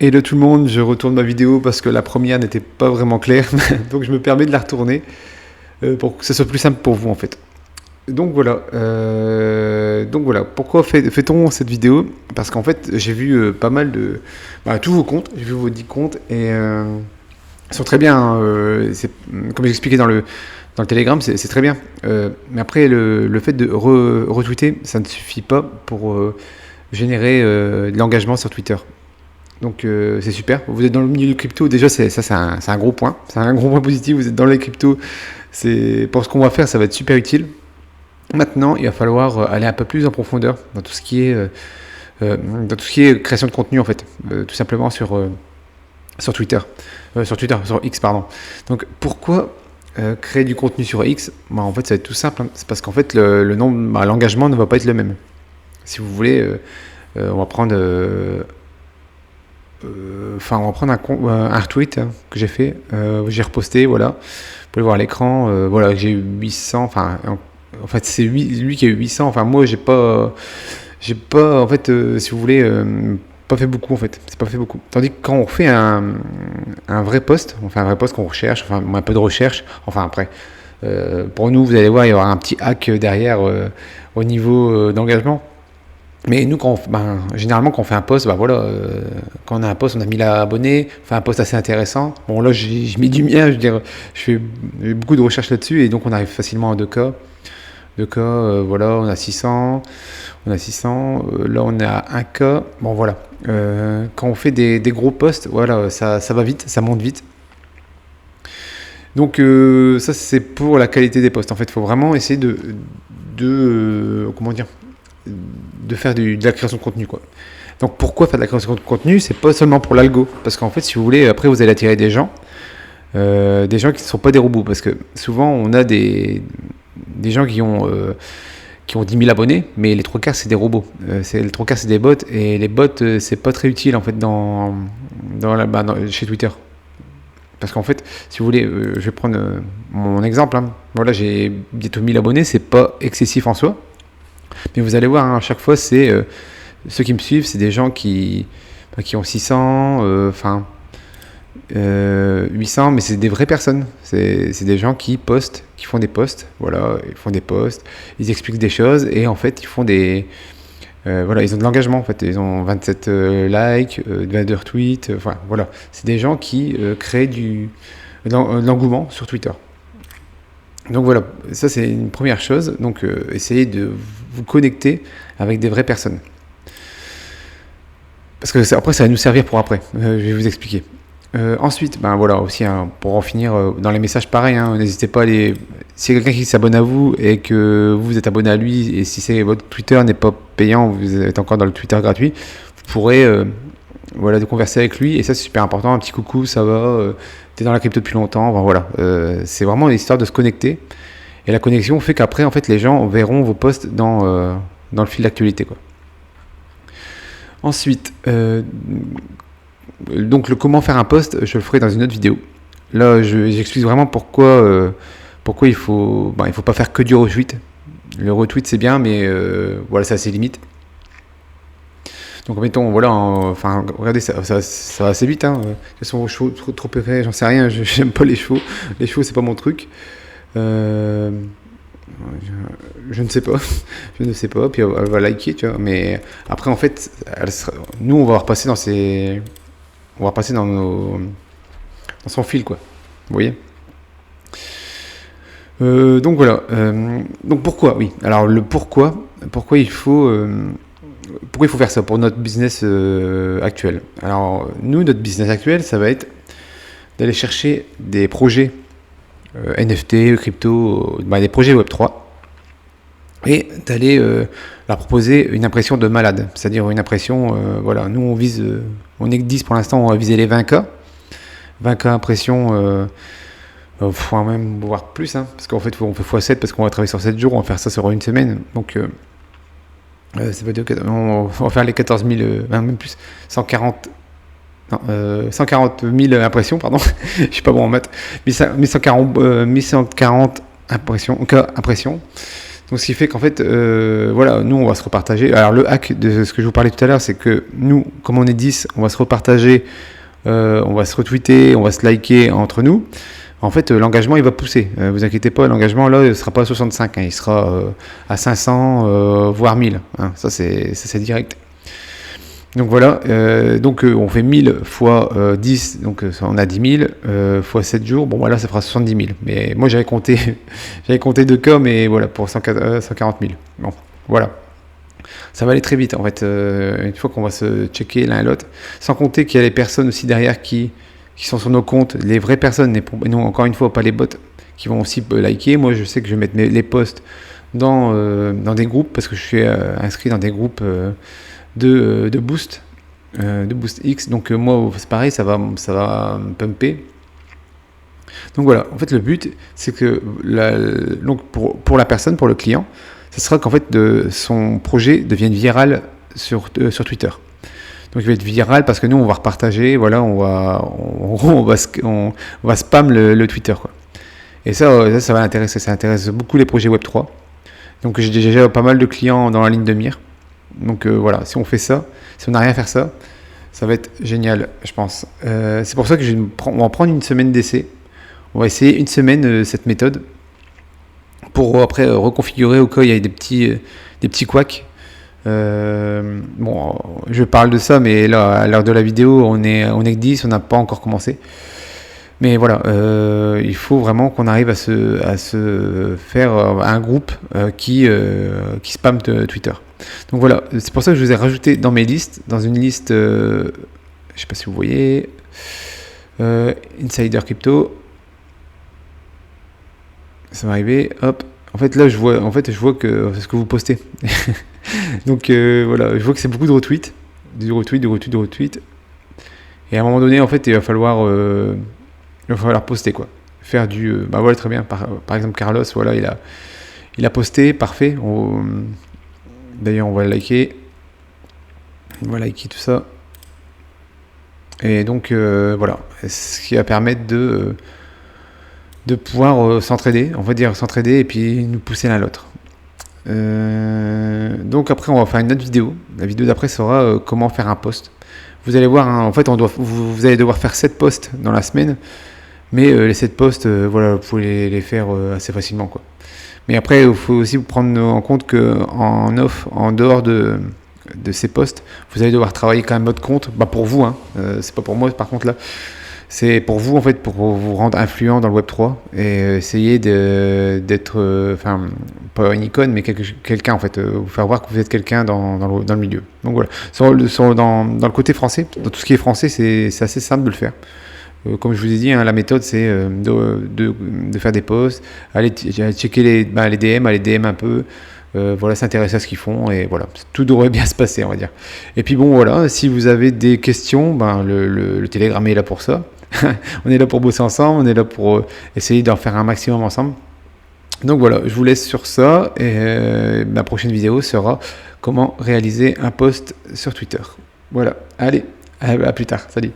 Hello tout le monde, je retourne ma vidéo parce que la première n'était pas vraiment claire, donc je me permets de la retourner pour que ce soit plus simple pour vous en fait. Donc voilà, pourquoi fait-on cette vidéo? Parce qu'en fait j'ai vu pas mal de... tous vos comptes, j'ai vu vos 10 comptes et ils sont très bien, hein, comme j'ai expliqué dans le Telegram, c'est très bien. Mais après le fait de retweeter, ça ne suffit pas pour générer de l'engagement sur Twitter. Donc c'est super. Vous êtes dans le milieu du crypto, déjà c'est un gros point. C'est un gros point positif. Vous êtes dans les cryptos. Pour ce qu'on va faire, ça va être super utile. Maintenant, il va falloir aller un peu plus en profondeur dans tout ce qui est création de contenu en fait, tout simplement sur Twitter, sur X pardon. Donc pourquoi créer du contenu sur X? En fait, ça va être tout simple. C'est parce qu'en fait le nombre, l'engagement ne va pas être le même. Si vous voulez, on va prendre on va prendre un retweet que j'ai fait, j'ai reposté, voilà. Vous pouvez voir à l'écran, voilà, j'ai eu 800, en fait c'est lui qui a eu 800, enfin moi j'ai pas, en fait, si vous voulez, pas fait beaucoup en fait, c'est pas fait beaucoup. Tandis que quand on fait un vrai post, on fait un vrai post qu'on recherche, enfin un peu de recherche, enfin après, pour nous vous allez voir, il y aura un petit hack derrière au niveau d'engagement. Mais nous, généralement, quand on fait un post, quand on a un post, on a 1000 abonnés, on fait un post assez intéressant. Bon, là, je mets du mien, je veux dire, je fais beaucoup de recherches là-dessus, et donc on arrive facilement à 2K. 2K, voilà, on a 600, là, on est à 1K. Bon, voilà. Quand on fait des gros posts, voilà, ça va vite, ça monte vite. Donc, ça, c'est pour la qualité des posts. En fait, il faut vraiment essayer comment dire, de faire de la création de contenu, quoi. Donc pourquoi faire de la création de contenu? C'est pas seulement pour l'algo, parce qu'en fait si vous voulez, après vous allez attirer des gens qui ne sont pas des robots, parce que souvent on a des gens qui ont 10 000 abonnés, mais les 3 quarts c'est des robots, les 3 quarts c'est des bots, et les bots c'est pas très utile en fait chez Twitter. Parce qu'en fait, si vous voulez, je vais prendre mon exemple, hein. Voilà, j'ai bientôt 1000 abonnés, c'est pas excessif en soi. Mais vous allez voir, hein, à chaque fois, c'est ceux qui me suivent, c'est des gens qui ont 600, 800, mais c'est des vraies personnes. C'est des gens qui postent, qui font des posts. Voilà, ils font des posts, ils expliquent des choses et en fait, ils font des. Voilà, ils ont de l'engagement en fait. Ils ont 27 likes, 22 retweets. Voilà, c'est des gens qui créent de l'engouement sur Twitter. Donc voilà, ça c'est une première chose. Donc essayez de vous connecter avec des vraies personnes. Parce que après ça va nous servir pour après. Je vais vous expliquer. Ensuite, voilà aussi, hein, pour en finir, dans les messages pareil, hein, n'hésitez pas à aller. S'il y a quelqu'un qui s'abonne à vous et que vous êtes abonné à lui, et si votre Twitter n'est pas payant, vous êtes encore dans le Twitter gratuit, vous pourrez de converser avec lui, et ça c'est super important. Un petit coucou, ça va, t'es dans la crypto depuis longtemps, voilà. C'est vraiment une histoire de se connecter, et la connexion fait qu'après en fait les gens verront vos posts dans le fil d'actualité, quoi. Ensuite, donc comment faire un post, je le ferai dans une autre vidéo. Là j'explique vraiment pourquoi il faut pas faire que du retweet. Le retweet c'est bien, mais voilà, ça a ses limites. Donc mettons, voilà, regardez, ça va assez vite, hein. Quels sont vos chevaux trop préférés? J'en sais rien, j'aime pas les chevaux. Les chevaux, c'est pas mon truc. Je ne sais pas. Je ne sais pas. Puis elle va liker, tu vois. Mais après, en fait, nous, on va repasser dans dans son fil, quoi. Vous voyez? Donc voilà. Donc pourquoi? Oui. Alors le pourquoi il faut faire ça pour notre business actuel? Alors nous, notre business actuel, ça va être d'aller chercher des projets NFT, crypto, des projets Web3, et d'aller leur proposer une impression de malade, c'est-à-dire une impression, voilà, nous on vise, on est que 10 pour l'instant, on va viser les 20K impressions, faut même voir plus, hein, parce qu'en fait on fait x7 parce qu'on va travailler sur 7 jours, on va faire ça sur une semaine, donc ça veut dire qu'on va faire les 14 000, même plus, 140 000 impressions, pardon. Je suis pas bon en maths. 1140 impressions. Donc ce qui fait qu'en fait, voilà, nous on va se repartager. Alors le hack de ce que je vous parlais tout à l'heure, c'est que nous, comme on est 10, on va se repartager, on va se retweeter, on va se liker entre nous. En fait, l'engagement il va pousser. Vous inquiétez pas, l'engagement là, il sera pas à 65, hein, il sera à 500, voire 1000. Hein, ça c'est direct. Donc voilà, on fait 1000 fois 10, donc on a 10 000 fois 7 jours, bon voilà, ça fera 70 000. Mais moi j'avais compté, j'avais compté 2 cas, mais voilà, pour 140 000. Bon, voilà. Ça va aller très vite en fait, une fois qu'on va se checker l'un et l'autre. Sans compter qu'il y a les personnes aussi derrière qui sont sur nos comptes, les vraies personnes, et non, encore une fois, pas les bots, qui vont aussi liker. Moi je sais que je vais mettre les posts dans des groupes, parce que je suis inscrit dans des groupes de boost X, donc moi c'est pareil, ça va me pumper. Donc voilà, en fait le but c'est que donc pour la personne, pour le client, ce sera qu'en fait son projet devienne viral sur Twitter. Donc il va être viral parce que nous on va repartager, voilà, on va spam le Twitter, quoi. Et ça va l'intéresser, ça intéresse beaucoup les projets Web3. Donc j'ai déjà pas mal de clients dans la ligne de mire. Donc voilà, si on fait ça, si on n'a rien à faire ça, ça va être génial, je pense. C'est pour ça que on va prendre une semaine d'essai. On va essayer une semaine cette méthode pour après reconfigurer au cas où il y a des petits couacs. Bon, je parle de ça, mais là, à l'heure de la vidéo, on est que 10, on n'a pas encore commencé. Mais voilà, il faut vraiment qu'on arrive à se faire un groupe qui spamme Twitter. Donc voilà, c'est pour ça que je vous ai rajouté dans mes listes, dans une liste, je ne sais pas si vous voyez, Insider Crypto. Ça va arriver, hop. En fait là je vois que c'est ce que vous postez. Donc voilà, je vois que c'est beaucoup de retweets, du retweet. Et à un moment donné, en fait, il va falloir poster, quoi. Faire bah voilà, très bien. Par exemple, Carlos, voilà, il a posté, parfait. D'ailleurs, on va le liker. On va liker tout ça. Et donc, voilà. Ce qui va permettre de pouvoir s'entraider, on va dire s'entraider et puis nous pousser l'un à l'autre. Donc après, on va faire une autre vidéo. La vidéo d'après sera comment faire un post. Vous allez voir, hein, en fait, vous allez devoir faire 7 posts dans la semaine. Mais les 7 posts, voilà, vous pouvez les faire assez facilement, quoi. Mais après, il faut aussi prendre en compte en dehors de ces posts, vous allez devoir travailler quand même votre compte. Bah pour vous, hein, c'est pas pour moi. Par contre là, c'est pour vous en fait, pour vous rendre influent dans le Web 3 et essayer d'être, enfin, pas une icône, mais quelqu'un en fait, vous faire voir que vous êtes quelqu'un dans le milieu. Donc voilà. Dans le côté français, dans tout ce qui est français, c'est assez simple de le faire. Comme je vous ai dit, hein, la méthode c'est de faire des posts, aller checker les DM, aller DM un peu, voilà, s'intéresser à ce qu'ils font et voilà, tout devrait bien se passer, on va dire. Et puis bon voilà, si vous avez des questions, le Telegram est là pour ça. On est là pour bosser ensemble, on est là pour essayer d'en faire un maximum ensemble. Donc voilà, je vous laisse sur ça et ma prochaine vidéo sera comment réaliser un post sur Twitter. Voilà, allez, à plus tard, salut.